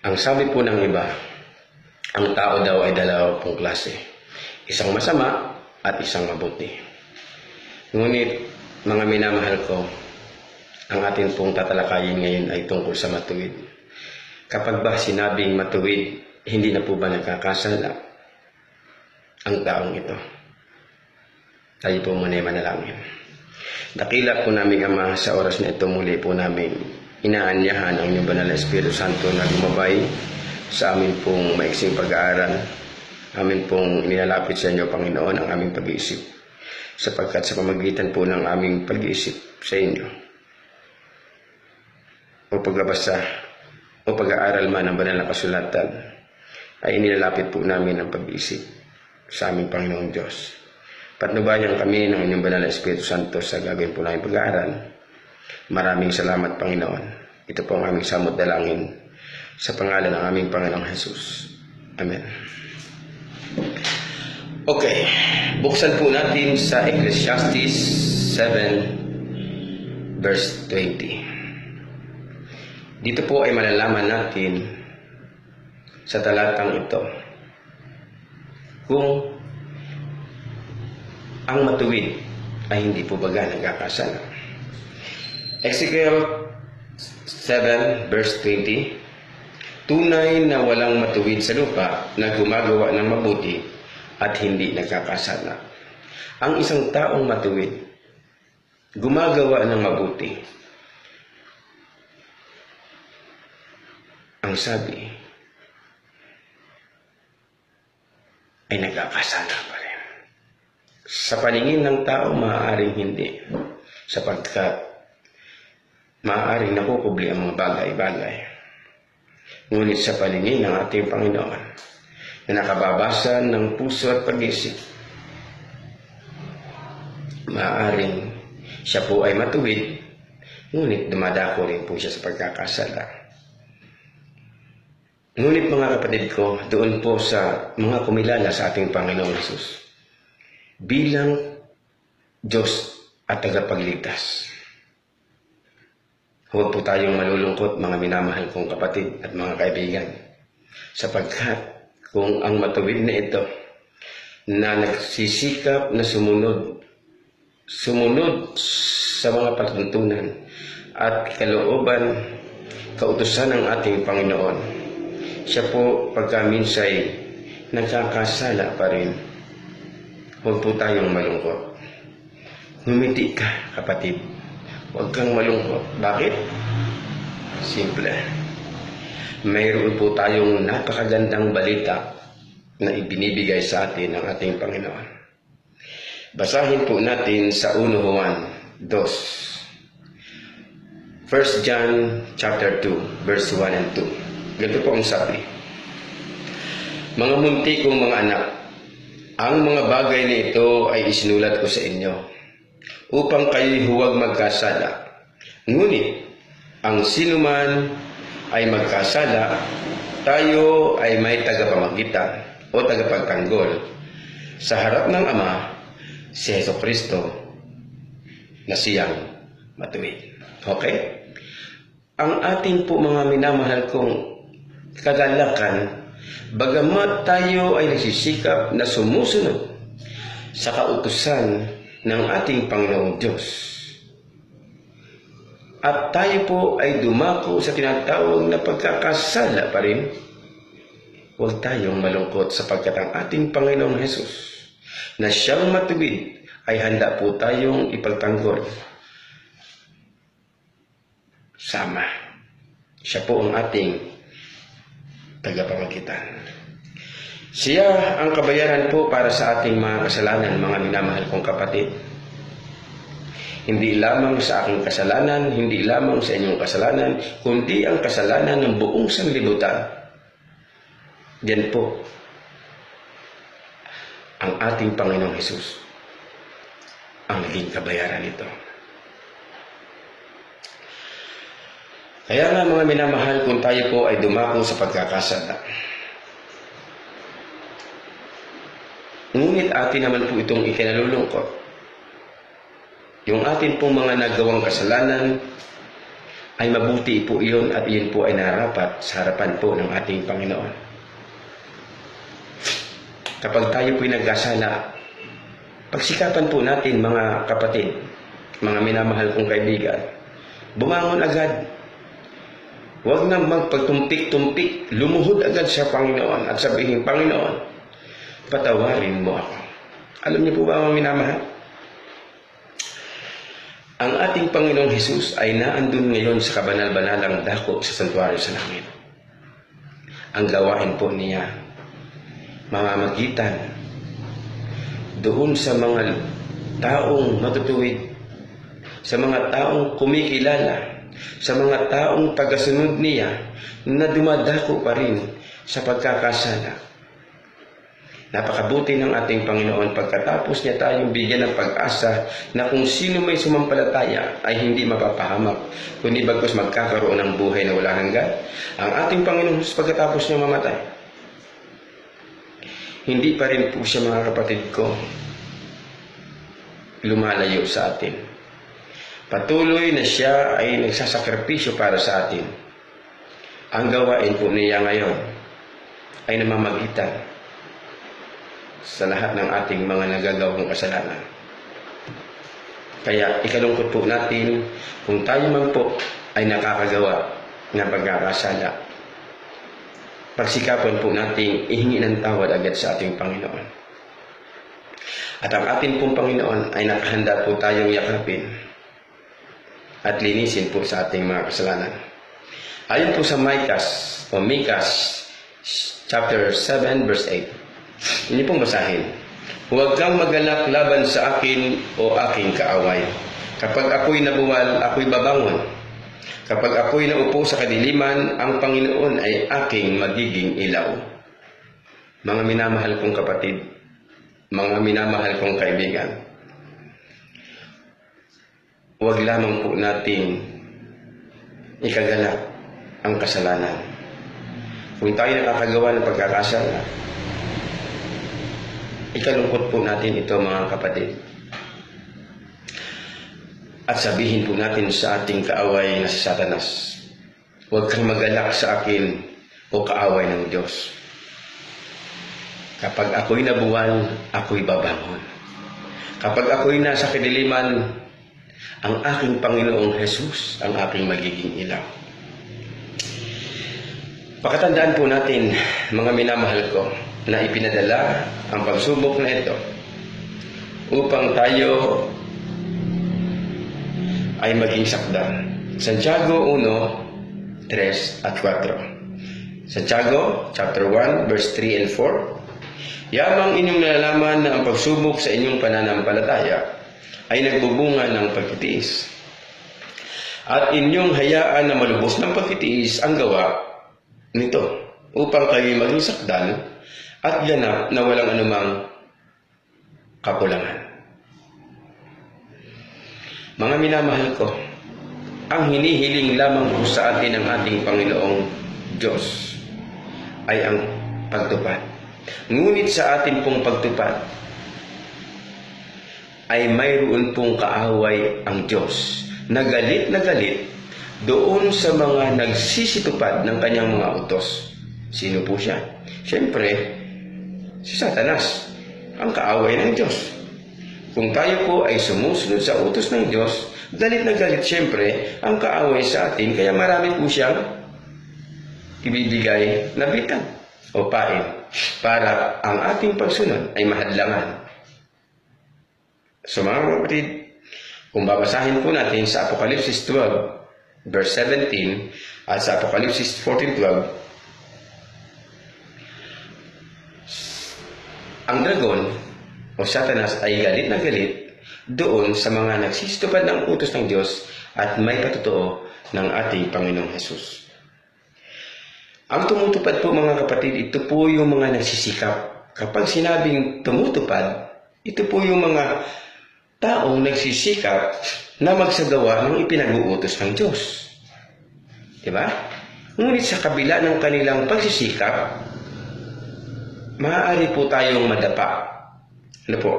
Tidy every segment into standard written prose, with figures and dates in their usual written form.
Ang sabi po ng iba, ang tao daw ay dalawa pong klase. Isang masama at isang mabuti. Ngunit, mga minamahal ko, ang atin pong tatalakayin ngayon ay tungkol sa matuwid. Kapag ba sinabing matuwid, hindi na po ba nagkakasala ang taong ito? Tayo po muna ay manalangin. Dakila po namin Ama, sa oras na ito muli po namin inaanyahan ang inyong banal na Espiritu Santo na lumabay sa amin pong maiksing pag-aaral. Amin pong nilalapit sa inyo, Panginoon, ang aming pag-iisip, sapagkat sa pamagitan po ng aming pag-iisip sa inyo o pagbabasa o pag-aaral man ng banal na kasulatan, ay inilalapit po namin ang pag-iisip sa aming Panginoong Diyos. Patnubayan kami ng inyong banal na Espiritu Santo sa gagawin po namin pag-aaral. Maraming salamat, Panginoon. Ito po ang aming samot dalangin sa pangalan ng aming Panginoong Jesus. Amen. Okay, buksan po natin sa Ecclesiastes 7 verse 20. Dito po ay malalaman natin sa talatang ito kung ang matuwid ay hindi po baga nagkakasala. Ezekiel 7 verse 20, tunay na walang matuwid sa lupa na gumagawa ng mabuti at hindi nagkakasala. Ang isang taong matuwid, gumagawa ng mabuti, ang sabi ay nagkakasala pa rin. Sa paningin ng tao, maaaring hindi, sapagkat maaaring nakukubli ang mga bagay-bagay. Ngunit sa paningin ng ating Panginoon, na nakababasa ng puso at pag-isip, maaaring siya po ay matuwid, ngunit dumadako rin po siya sa pagkakasala. Ngunit mga kapatid ko, doon po sa mga kumilala sa ating Panginoong Jesus, bilang Diyos at tagapagligtas, huwag po tayong malulungkot, mga minamahal kong kapatid at mga kaibigan, sapagkat kung ang matuwid na ito na nagsisikap na sumunod sa mga patuntunan at kalooban, kautusan ng ating Panginoon, siya po pagkaminsay nagkakasala pa rin. Huwag po tayong malungkot. Ngumiti ka, kapatid. Huwag kang malungkot. Bakit? Simple. Mayroon po tayong napakagandang balita na ibinibigay sa atin ng ating Panginoon. Basahin po natin sa 1 Juan 2. 1 John chapter 2, verse 1 and 2. Ganito po ang sabi. Mga munti kong mga anak, ang mga bagay na ito ay isinulat ko sa inyo, upang kayo'y huwag magkasala. Ngunit, ang sinuman ay magkasala, tayo ay may tagapamagitan o tagapagtanggol sa harap ng Ama, si Jesucristo, na siyang matuwid. Okay? Ang ating po mga minamahal kong kagalakan, bagamat tayo ay nagsisikap na sumusunod sa kautusan ng ating Panginoong Diyos, at tayo po ay dumako sa tinatawag na pagkakasala pa rin, huwag tayong malungkot, sapagkat ang ating Panginoong Jesus na siyang matuwid ay handa po tayong ipagtanggol. Sama. Siya po ang ating tagapamagitan. Siya ang kabayaran po para sa ating mga kasalanan, mga minamahal kong kapatid. Hindi lamang sa aking kasalanan, hindi lamang sa inyong kasalanan, kundi ang kasalanan ng buong sanlibutan. Diyan po ang ating Panginoong Hesus ang naging kabayaran nito. Kaya nga mga minamahal, kung tayo po ay dumako sa pagkakasala, ngunit atin naman po itong ikinalulungkot, yung atin pong mga nagawang kasalanan ay mabuti po iyon at iyon po ay nararapat sa harapan po ng ating Panginoon. Kapag tayo po'y nagkasala, pagsikapan po natin mga kapatid, mga minamahal kong kaibigan, bumangon agad. Huwag na magpagtumpik-tumpik, lumuhod agad sa Panginoon at sabihin, Panginoon, patawarin mo ako. Alam niyo po ba mga minamahal? Ang ating Panginoong Hesus ay naandun ngayon sa kabanal-banalang dako sa santuario sa langit. Ang gawain po niya, mamamagitan doon sa mga taong matutuwid, sa mga taong kumikilala, sa mga taong tagasunod niya na dumadako pa rin sa pagkakasala. Napakabuti ng ating Panginoon pagkatapos niya tayong bigyan ng pag-asa na kung sino may sumampalataya ay hindi mapapahamak, kundi bagkus magkakaroon ng buhay na walang hanggan. Ang ating Panginoon pagkatapos niya mamatay, hindi pa rin po siya, mga kapatid ko, lumalayo sa atin. Patuloy na siya ay nagsasakripisyo para sa atin. Ang gawain po niya ngayon ay namamagitan sa lahat ng ating mga nagagawang kasalanan. Kaya ikalungkot po natin kung tayo man po ay nakakagawa ng pagkakasala. Pagsikapan po natin ihingi ng tawad agad sa ating Panginoon. At ang ating pong Panginoon ay nakahanda po tayong yakapin at linisin po sa ating mga kasalanan. Ayon po sa Micah chapter 7 verse 8. Hindi pong basahin. Huwag kang magalak laban sa akin o aking kaaway. Kapag ako'y nabuwal, ako'y babangon. Kapag ako'y naupo sa kadiliman, ang Panginoon ay aking magiging ilaw. Mga minamahal kong kapatid, mga minamahal kong kaibigan, huwag lamang po nating ikagalak ang kasalanan. Kung tayo nakakagawa ng pagkakasala, ikalungkot po natin ito, mga kapatid. At sabihin po natin sa ating kaaway na si Satanas, huwag kang magalak sa akin o kaaway ng Diyos. Kapag ako'y nabuwal, ako'y babangon. Kapag ako'y nasa kadiliman, ang aking Panginoong Hesus ang aking magiging ilaw. Pakatandaan po natin, mga minamahal ko, na ipinadala ang pagsubok na ito upang tayo ay maging sakdal. Santiago 1, 3 at 4. Santiago chapter 1 verse 3 and 4. Yamang inyong nalalaman na ang pagsubok sa inyong pananampalataya ay nagbubunga ng pagtitiis. At inyong hayaan na malubos ng pagtitiis ang gawa nito upang kayo'y maging sakdal at ganap na walang anumang kakulangan. Mga minamahal ko, ang hinihiling lamang po sa atin ng ating Panginoong Diyos ay ang pagtupad. Ngunit sa atin pong pagtupad ay mayroon pong kaaway ang Diyos na galit doon sa mga nagsisitupad ng kanyang mga utos. Sino po siya? Siyempre, si Satanas, ang kaaway ng Diyos. Kung tayo po ay sumusunod sa utos ng Diyos, galit na galit siyempre ang kaaway sa atin, kaya marami po siyang ibibigay na bitan o pain para ang ating pagsunod ay mahadlangan. So mga kapatid, kung babasahin po natin sa Apokalipsis 12 verse 17 at sa Apokalipsis 14:12, ang dragon o Satanas ay galit na galit doon sa mga nagsisitupad ng utos ng Diyos at may patotoo ng ating Panginoong Hesus. Ang tumutupad po, mga kapatid, ito po yung mga nagsisikap. Kapag sinabing tumutupad, ito po yung mga taong nagsisikap na magsagawa ng ipinag-uutos ng Diyos. Diba? Ngunit sa kabila ng kanilang pagsisikap, maaari po tayong madapa. Ano po?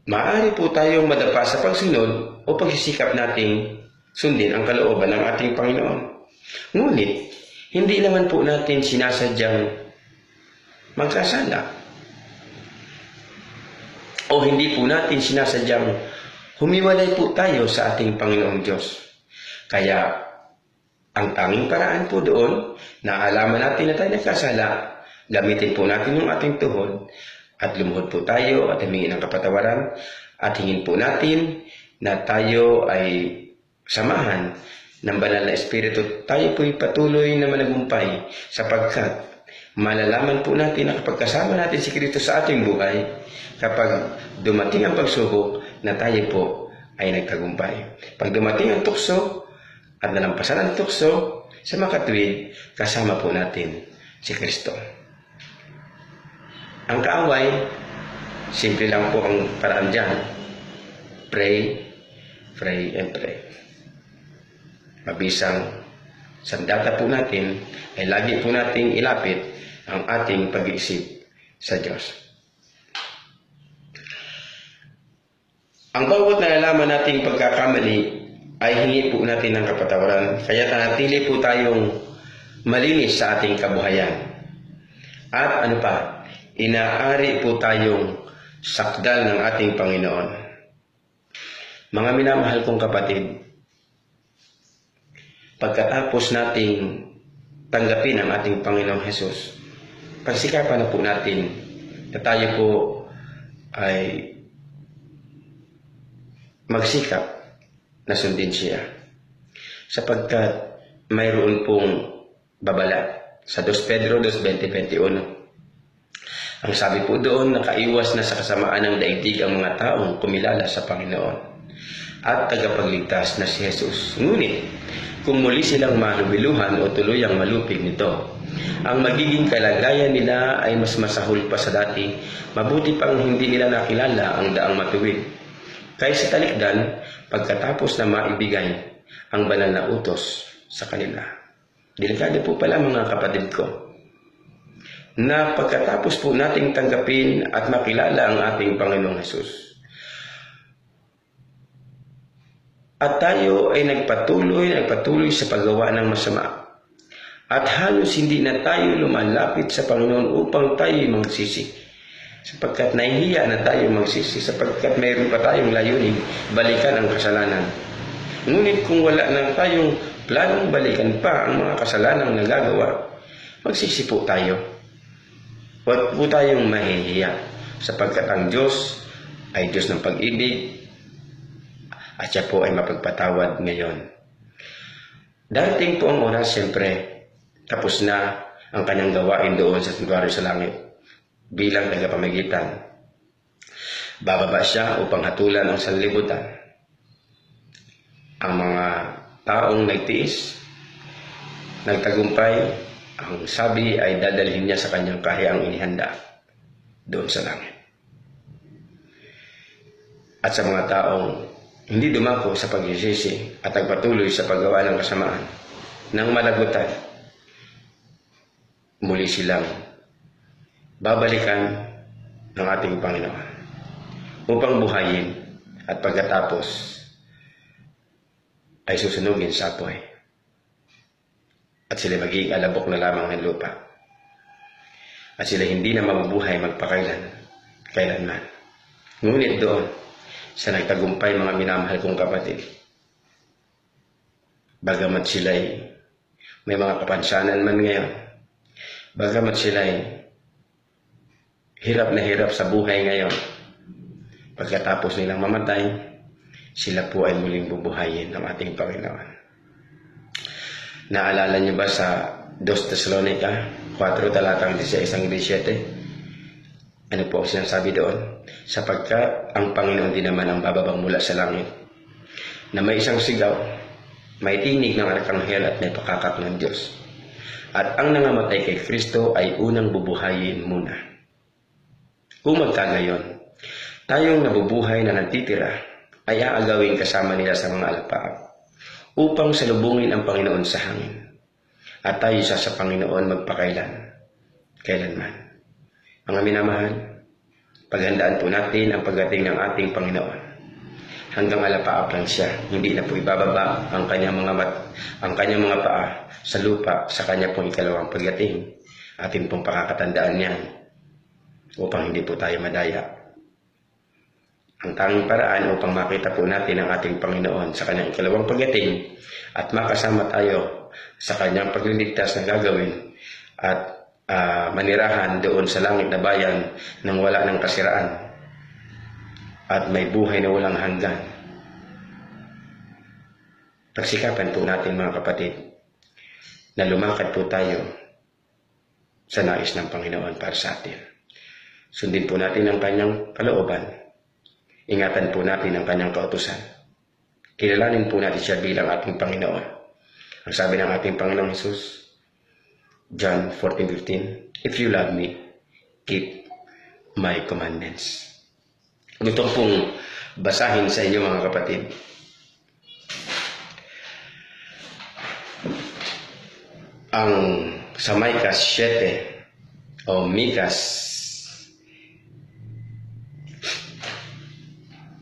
Maaari po tayong madapa sa pagsunod o pagsisikap nating sundin ang kalooban ng ating Panginoon. Ngunit, hindi naman po natin sinasadyang magkasala. O hindi po natin sinasadyang humiwalay po tayo sa ating Panginoong Diyos. Kaya, ang tanging paraan po doon, na alaman natin na tayo nagkasala, gamitin po natin yung ating tuhod, at lumuhod po tayo at humingi ng kapatawaran, at hingin po natin na tayo ay samahan ng banal na Espiritu. Tayo po'y patuloy na managumpay sapagkat malalaman po natin na kapag kasama natin si Kristo sa ating buhay, kapag dumating ang pagsubok, na tayo po ay nagtagumpay. Pag dumating ang tukso at nalampasan ang tukso, sa makatuwid, kasama po natin si Kristo. Ang kaaway, simple lang po ang paraan dyan. Pray, pray, and pray. Mabisang sandata po natin ay lagi po nating ilapit ang ating pag-iisip sa Diyos. Ang bawat nalalaman nating pagkakamali ay hingi po natin ng kapatawaran, kaya nanatili po tayong malinis sa ating kabuhayan. At ano pa, inaari po tayong sakdal ng ating Panginoon. Mga minamahal kong kapatid, pagkatapos nating tanggapin ang ating Panginoong Hesus, pagsikapan na po natin na tayo po ay magsikap na sundin siya. Sapagkat mayroon pong babala sa 2 Pedro 2:20-21. Ang sabi po doon, nakaiwas na sa kasamaan ng daigdig ang mga taong kumilala sa Panginoon at tagapagligtas na si Jesus. Ngunit, kung muli silang malubiluhan o tuluyang malupig nito, ang magiging kalagayan nila ay mas masahol pa sa dati, mabuti pang hindi nila nakilala ang daang matuwid. Kaya sa talikdan, pagkatapos na maibigay ang banal na utos sa kanila. Delikado po pala mga kapatid ko, na pagkatapos po nating tanggapin at makilala ang ating Panginoong Hesus, at tayo ay nagpatuloy sa paggawa ng masama. At halos hindi na tayo lumalapit sa Panginoon upang tayo magsisi. Sapagkat nahihiya na tayo magsisi, sapagkat mayroon pa tayong layunin, balikan ang kasalanan. Ngunit kung wala nang tayong planong balikan pa ang mga kasalanang nagagawa, magsisi po tayo. Huwag po tayong mahihiya, sapagkat ang Diyos ay Diyos ng pag-ibig, at siya po ay mapagpatawad ngayon. Darating po ang oras, siyempre, tapos na ang kanyang gawain doon sa santuario sa langit bilang tagapamagitan. Bababa siya upang hatulan ang sanlibutan. Ang mga taong nagtiis, nagtagumpay, ang sabi ay dadalhin niya sa kanyang kahiang inihanda doon sa langit. At sa mga taong hindi dumako sa pagsisisi at nagpatuloy sa paggawa ng kasamaan, ng malagutan, muli silang babalikan ng ating Panginoon upang buhayin at pagkatapos ay susunugin sa apoy at sila magiging alabok na lamang ng lupa at sila hindi na mabubuhay kailanman. Ngunit doon sa nagtagumpay, mga minamahal kong kapatid, bagamat sila'y may mga kapansanan man ngayon, bagamat sila'y hirap na hirap sa buhay ngayon, pagkatapos nilang mamatay, sila po ay muling bubuhayin ng ating Panginoon. Naalala niyo ba sa 2 Thessalonica 4 talatang 16-17? Ano po ang sinasabi doon? Sapagkat ang Panginoon din naman ang bababang mula sa langit, na may isang sigaw, may tinig ng arkanghel at may pakakak ng Diyos. At ang nangamatay kay Kristo ay unang bubuhayin muna. Kung magkagayon, tayong nabubuhay na nagtitira ay aagawin kasama nila sa mga alapaap upang salubungin ang Panginoon sa hangin. At tayo sa Panginoon kailanman. Mga minamahal, paghandaan po natin ang pagdating ng ating Panginoon. hanggang alapaap lang siya. Hindi na po ibababa ang kanyang mga paa sa lupa sa kanya pong ikalawang pagdating. Atin pong pakakatandaan niyan upang hindi po tayo madaya. Ang tanging paraan upang makita po natin ang ating Panginoon sa kanyang ikalawang pagdating at makasama tayo sa kanyang pagliligtas na gagawin at manirahan doon sa langit na bayan nang wala ng kasiraan at may buhay na walang hanggan. Pagsikapan po natin mga kapatid na lumakad po tayo sa nais ng Panginoon para sa atin. Sundin po natin ang kanyang kalooban. Ingatan po natin ang kanyang kautusan. Kilalanin po natin siya bilang ating Panginoon. Ang sabi ng ating Panginoong Jesus, John 14:15, "If you love me, keep my commandments." Gusto pong basahin sa inyo mga kapatid. Ang sa Micah 7 o Micah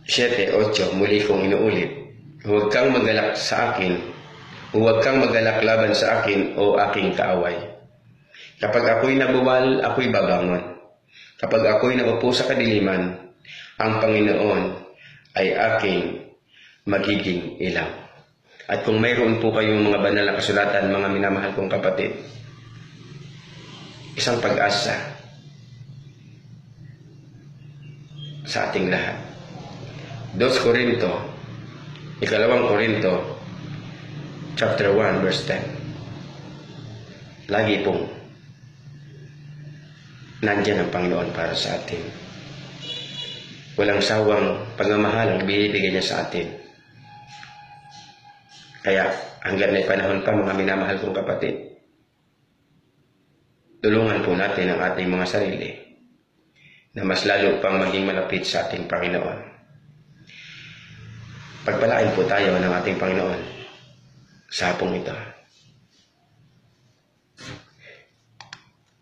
7:8 muli kong inuulit, "Huwag kang magalak sa akin, huwag kang magalak laban sa akin o aking kaaway. Kapag ako'y nabuwal, ako'y babangon. Kapag ako'y naupo sa kadiliman, ang Panginoon ay aking magiging ilaw." At kung mayroon po kayong mga banal na kasulatan, mga minamahal kong kapatid, isang pag-asa sa ating lahat. 2 Korinto, ikalawang Korinto, chapter 1, verse 10. Lagi pong nandyan ang Panginoon para sa atin. Walang sawang pagmamahal ang binibigay niya sa atin. Kaya hanggang may panahon pa mga minamahal kong kapatid, tulungan po natin ang ating mga sarili na mas lalo pang maging malapit sa ating Panginoon. Pagpalain po tayo ng ating Panginoon sa hapong ito.